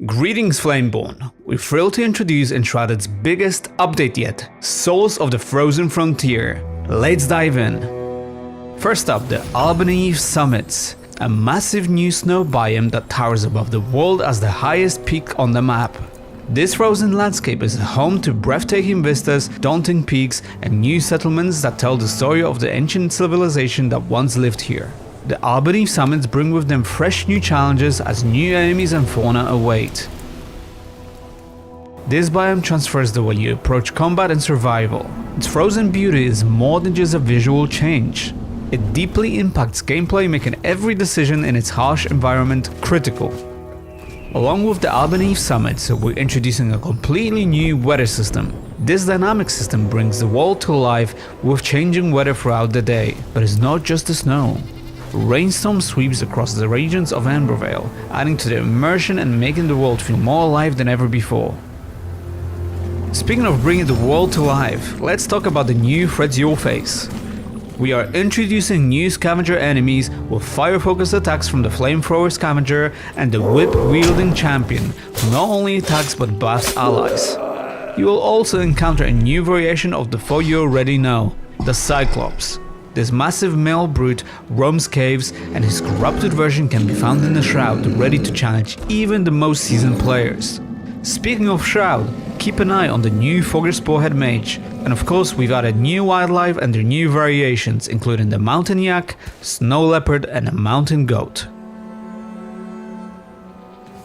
Greetings Flameborn! We're thrilled to introduce Enshrouded's biggest update yet, Souls of the Frozen Frontier. Let's dive in. First up, the Albany Summits, a massive new snow biome that towers above the world as the highest peak on the map. This frozen landscape is home to breathtaking vistas, daunting peaks, and new settlements that tell the story of the ancient civilization that once lived here. The Albany Summits bring with them fresh new challenges as new enemies and fauna await. This biome transfers the way you approach combat and survival. Its frozen beauty is more than just a visual change. It deeply impacts gameplay, making every decision in its harsh environment critical. Along with the Albany Summits, we're introducing a completely new weather system. This dynamic system brings the world to life with changing weather throughout the day. But it's not just the snow. Rainstorm sweeps across the regions of Ambervale, adding to the immersion and making the world feel more alive than ever before. Speaking of bringing the world to life, let's talk about the new threats you'll face. We are introducing new scavenger enemies with fire-focused attacks from the flamethrower scavenger and the whip-wielding champion, who not only attacks but buffs allies. You will also encounter a new variation of the foe you already know, the Cyclops. This massive male brute roams caves, and his corrupted version can be found in the Shroud, ready to challenge even the most seasoned players. Speaking of Shroud, keep an eye on the new Fogger Sporehead Mage, and of course we've added new wildlife and their new variations, including the Mountain Yak, Snow Leopard and a Mountain Goat.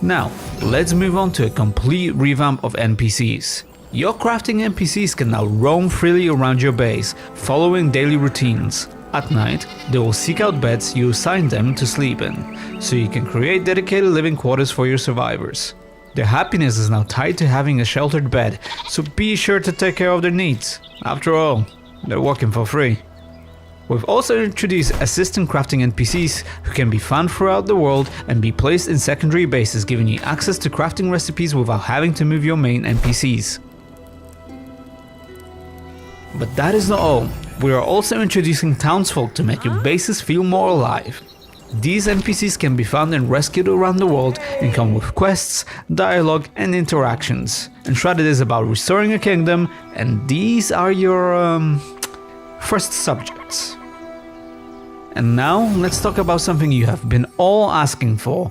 Now, let's move on to a complete revamp of NPCs. Your crafting NPCs can now roam freely around your base, following daily routines. At night, they will seek out beds you assign them to sleep in, so you can create dedicated living quarters for your survivors. Their happiness is now tied to having a sheltered bed, so be sure to take care of their needs. After all, they're working for free. We've also introduced assistant crafting NPCs who can be found throughout the world and be placed in secondary bases, giving you access to crafting recipes without having to move your main NPCs. But that is not all. We are also introducing townsfolk to make your bases feel more alive. These NPCs can be found and rescued around the world and come with quests, dialogue and interactions. Enshrouded is about restoring a kingdom, and these are your first subjects. And now let's talk about something you have been all asking for: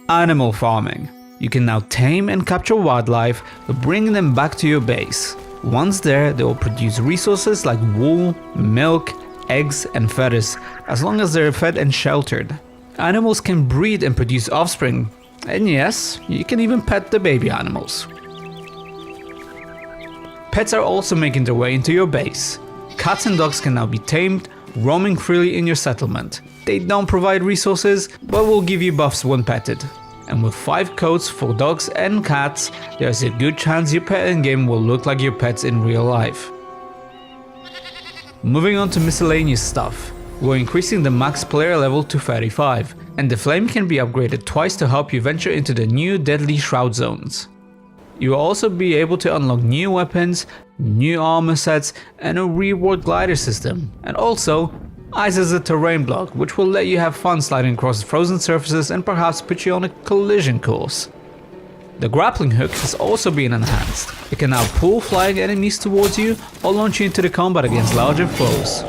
animal farming. You can now tame and capture wildlife, bringing them back to your base. Once there, they will produce resources like wool, milk, eggs and feathers, as long as they're fed and sheltered. Animals can breed and produce offspring, and yes, you can even pet the baby animals. Pets are also making their way into your base. Cats and dogs can now be tamed, roaming freely in your settlement. They don't provide resources, but will give you buffs when petted. And with 5 coats for dogs and cats, there's a good chance your pet in-game will look like your pets in real life. Moving on to miscellaneous stuff, we're increasing the max player level to 35, and the flame can be upgraded twice to help you venture into the new deadly shroud zones. You will also be able to unlock new weapons, new armor sets, and a reward glider system, and also Ice as a terrain block, which will let you have fun sliding across frozen surfaces and perhaps put you on a collision course. The grappling hook has also been enhanced. It can now pull flying enemies towards you or launch you into the combat against larger foes.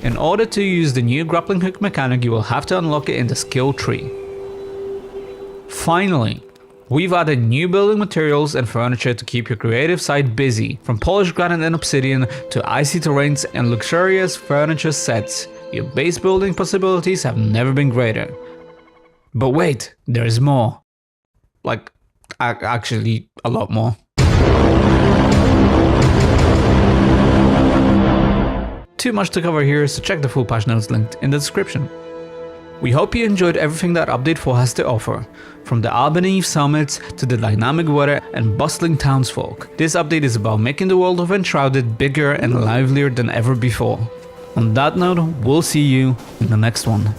In order to use the new grappling hook mechanic, you will have to unlock it in the skill tree. Finally, we've added new building materials and furniture to keep your creative side busy, from polished granite and obsidian to icy terrains and luxurious furniture sets. Your base building possibilities have never been greater. But wait, there is more. Like, actually a lot more. Too much to cover here, so check the full patch notes linked in the description. We hope you enjoyed everything that Update 4 has to offer, from the Albany Summits to the dynamic weather and bustling townsfolk. This update is about making the world of Enshrouded bigger and livelier than ever before. On that note, we'll see you in the next one.